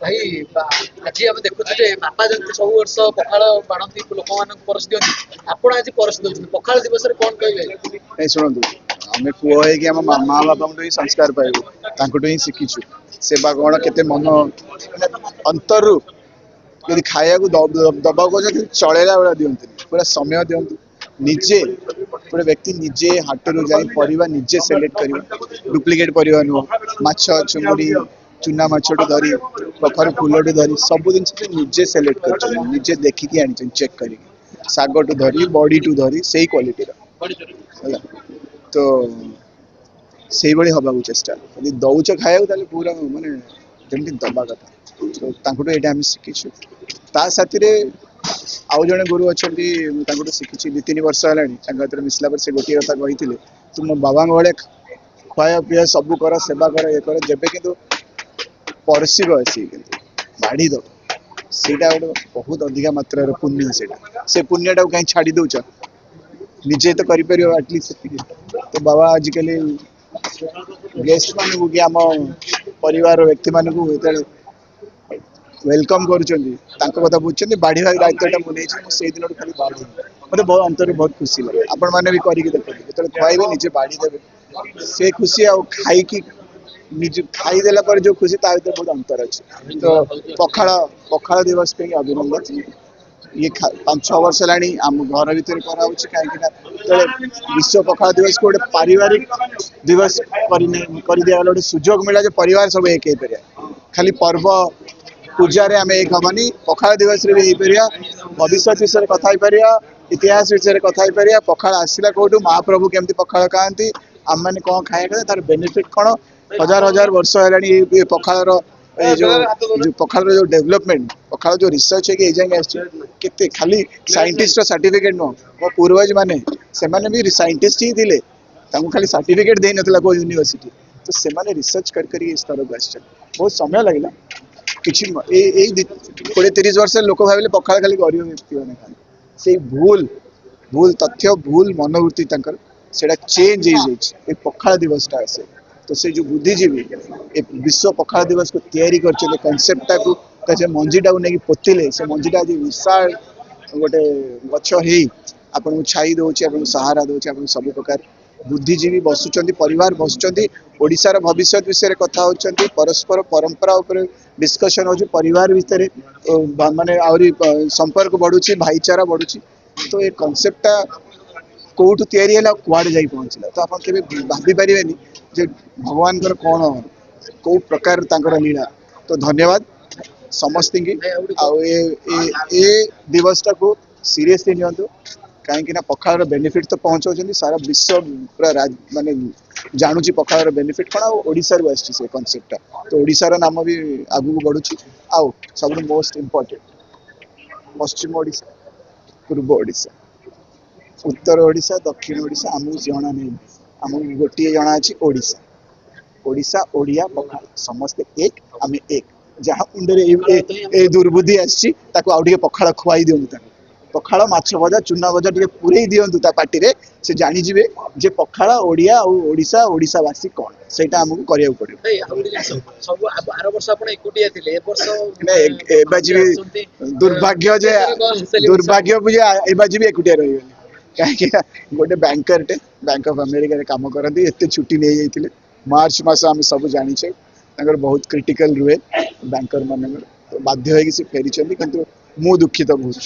भाई आज आम देखुचे बापा जमी सब वर्ष पखाड़ बाढ़ती लोक मान परस दिखती आप आज परस दौरान पखाड़ दिवस कौन कहे शुणु आम पुओ हो माँ बापा ही संस्कार पाइबू ही शिखीचु सेवा कौन के मन अंतर यदि खाया दबा चलेला बेला दिखती पूरा समय दिंतु निजे गोटे व्यक्ति निजे हाटरू जा परिवा निजे सेलेक्ट कर डुप्लिकेट परिवा नुह माछ चुंगुड़ी चूना माछटू धरी कखर फूलटू धरी सब जिन निजे सेलेक्ट कर निजे देखिकी आनी चेक कर शागटू धरी बड़ी टू धरी से क्वालिटी तो से भाई हवा चेष्टा यदि दौच खाया पूरा मानने जमी दबा कथा तो ये शिखीचु ता साथी आउ जड़े गुरु अच्छा शिखी दु तीन वर्ष है मिसला पर से गोटे कथा कही तू मो बाबा भाई खुआ पीआ सब कर सेवा कर ये कर जब कि परसिब आसी बाढ़ी दब से गोटे बहुत अधिका मात्रा पुण्य से पुण्यटा कहीं छाड़ी दौच निजे तो कर एटलिस्ट तो बाबा आजिकल गेस्ट मान कि आम परिवार व्यक्ति मान वेलकम करा बुझे बाढ़ी दायित्व मुझे दिन खाली बाढ़ी मतलब बहुत अंतर बहुत खुशी लगे आपण मैंने भी करके देखते जो खुआबे निजे बाढ़ी देवे से खुशी आई निज खाईदेला पर जो खुशी ता बहुत अंतर अच्छे तो पखाड़ पखाड़ दिवस पे अभिनंदन ये 5-6 वर्ष है आम घर भर कहीं विश्व पखाड़ दिवस को गोटे पारिवारिक दिवस कर दिया गोटे सुजोग मिला जो परिवार सब एक हो पारे खाली पर्व पूजा रे आम एक हमानी पखाड़ दिवस रे भी भविष्य विषय कथा इतिहास विषय कथा पखाड़ आसला कौटू महाप्रभु केमती पखाड़ खाती आम मैंने कौन खाया तार बेनिफिट कौन हजार हजार वर्ष है पखाड़ जो पखाड़ जो डेवलपमेंट पखाड़ जो रिसर्च है कि खाली साइंटिस्ट सर्टिफिकेट नुह मो पूर्वज माने से भी साइंटिस्ट ही थे खाली सर्टिफिकेट दे ना को यूनिवर्सिटी तो से रिसर्च कर स्तर को आस बहुत समय लगला किसी 20-30 वर्ष लोक भाविले पखाड़ खाली गरीब व्यक्ति मैंने खाली से भूल भूल तथ्य भूल मनोवृत्ति से चेंज हो पखाड़ दिवस टा आसे तो से जो बुद्धिजीवी विश्व पखाड़ दिवस को तैयारी कर कनसेप्टा को मंजीटा को लेकिन पोतिले से मंजीटा आज विशाल गोटे गछ आपन छाई दौर आप सहारा दौर सब प्रकार बुद्धिजीवी बसुंच परिवार बसुंच ओडिशार भविष्य विषय कथा होती परस्पर परंपरा उपर डिस्कशन हो परिवार भितर माने आहरी संपर्क बढ़ुची भाईचारा बढ़ुची तो ये कनसेप्टा कौटू तैयारी है कुआड़े जा पहुँचला तो आप भाभी पारे जे भगवान कौन कौ प्रकार लीला तो धन्यवाद समस्त की दिवसटा को सीरियसली नियंतु कहीं पखाड़ बेनिफिट तो पहुँचाऊँ सारा विश्व पूरा माने जानूची पखाड़ बेनिफिट कौन आशा से कनसेप्टा तो ओडिशार नाम भी आगू बढ़ुची आउ सब मोस्ट इम्पोर्टेंट पश्चिम ओडिशा पूर्व ओडिशा उत्तर ओडिशा दक्षिण ओडिशा आमको जना नहीं आमको गोटे जना अच्छी ओडिशा ओडिशा ओडिया पखाड़ समस्ते एक आम एक जहाँ मुंडे दुर्बुद्धि आसी पखाड़ खुआई दिंतु पखाड़ माछ भजा चूना भजा टे पूरे दिंतु पार्टी से जानीजे जे पखाड़ ओडिया और ओडिशा ओडिशावासी कौन से आमको करा दुर्भाग्य दुर्भाग्य एबाजी एकुटिया रही कहीं गोटे बैंकर टे बैंक ऑफ अमेरिका काम करती एत छुट्टी नहीं जाते मार्च मस आम सब जाचे बहुत क्रिटिकल रुए बैंकर मान तो बाध्य से फेरी कि मु दुखित बहुत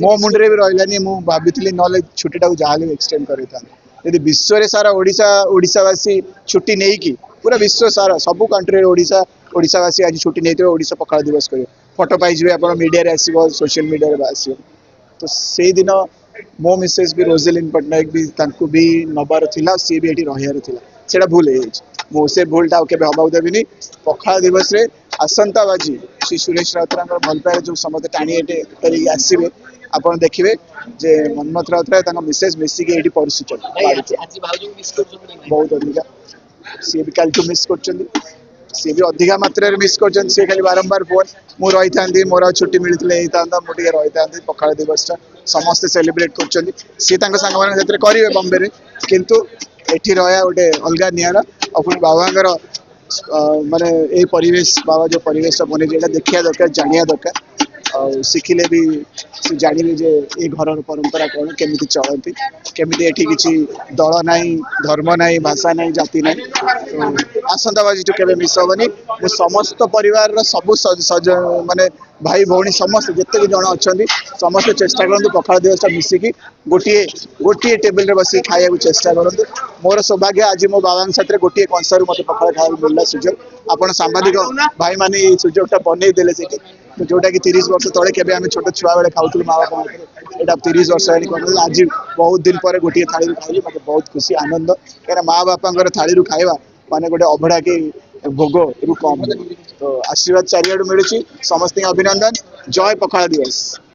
मो मुंडे भी रही मुझी ना छुट्टी जहाँ एक्सटेंड कर विश्व सारा ओडिशा ओडिशावासी छुट्टी नहीं कि पूरा विश्व सारा सब कंट्री ओडिशा ओडिशावासी आज छुट्टी नहीं ओडिशा पखाड़ दिवस कर फोटो पाइबे आप मीडिया आसो सोशल मीडिया आसो तो से दिन मो मिसेस भी रोजेलिन पट्टनायक भी नबार थिला सी भी रहार थिला भूल हो से भूलटा के हवा देवी पखाड़ दिवस रे आसंता बाजी श्री सुरेश राउतराय भल पाए जो समस्त टाणी आसवे आप देखिए जे मनमथ राउतराय मिसेस मिसिक ये परसुच बहुत अधिका सी भी कल मिस कर सी भी अधिका मात्रा मिस कर सी खाली बारंबार फोन मु रही था मोर छुट्टी मिलते मुझे रही था पखाड़ दिवसटा समस्ते सेलिब्रेट कर सी सांग मैंने करेंगे बम्बे किंतु एठी रहा गोटे अलग निरा और बाबांर ମାନେ ଏଇ ପରିବେଶ ବାବା ଯୋଉ ପରିବେଶଟା ବନେଇଛି ଏଇଟା ଦେଖିବା ଦରକାର ଜାଣିବା ଦରକାର ଆଉ ଶିଖିଲେ ବି ସେ ଜାଣିବେ ଯେ ଏଇ ଘରର ପରମ୍ପରା କ'ଣ କେମିତି ଚଳନ୍ତି କେମିତି ଏଠି କିଛି ଦଳ ନାହିଁ ଧର୍ମ ନାହିଁ ଭାଷା ନାହିଁ ଜାତି ନାହିଁ ଆସନ୍ତାବାଜିଠୁ କେବେ ମିଶ ହବନି ମୁଁ ସମସ୍ତ ପରିବାରର ସବୁ ମାନେ ଭାଇ ଭଉଣୀ ସମସ୍ତେ ଯେତେ ବି ଜଣ ଅଛନ୍ତି ସମସ୍ତେ ଚେଷ୍ଟା କରନ୍ତୁ ପଖାଳ ଦିବସଟା ମିଶିକି ଗୋଟିଏ ଗୋଟିଏ ଟେବୁଲରେ ବସିକି ଖାଇବାକୁ ଚେଷ୍ଟା କରନ୍ତୁ ମୋର ସୌଭାଗ୍ୟ ଆଜି ମୋ ବାବାଙ୍କ ସାଥିରେ ଗୋଟିଏ କଂସାରୁ ମୋତେ ପଖାଳ ଖାଇବାକୁ ମିଳିଲା ସୁଯୋଗ ଆପଣ ସାମ୍ବାଦିକ ଭାଇମାନେ ଏଇ ସୁଯୋଗଟା ବନେଇ ଦେଲେ ସେଠି ଯୋଉଟା କି 30 ବର୍ଷ ତଳେ କେବେ ଆମେ ଛୋଟ ଛୁଆ ବେଳେ ଖାଉଥିଲୁ ମା ବାପା ଏଇଟା 30 ବର୍ଷ ହେଲାଣି କରିଦେଲେ ଆଜି ବହୁତ ଦିନ ପରେ ଗୋଟିଏ ଥାଳିରୁ ଖାଇଲି ମୋତେ ବହୁତ ଖୁସି ଆନନ୍ଦ କାହିଁକିନା ମା ବାପାଙ୍କର ଥାଳିରୁ ଖାଇବା ମାନେ ଗୋଟେ ଅଭଢା କି ଭୋଗରୁ କମ ତ ଆଶୀର୍ବାଦ ଚାରିଆଡୁ ମିଳୁଛି ସମସ୍ତଙ୍କୁ ଅଭିନନ୍ଦନ ଜୟ ପଖାଳ ଦିବସ।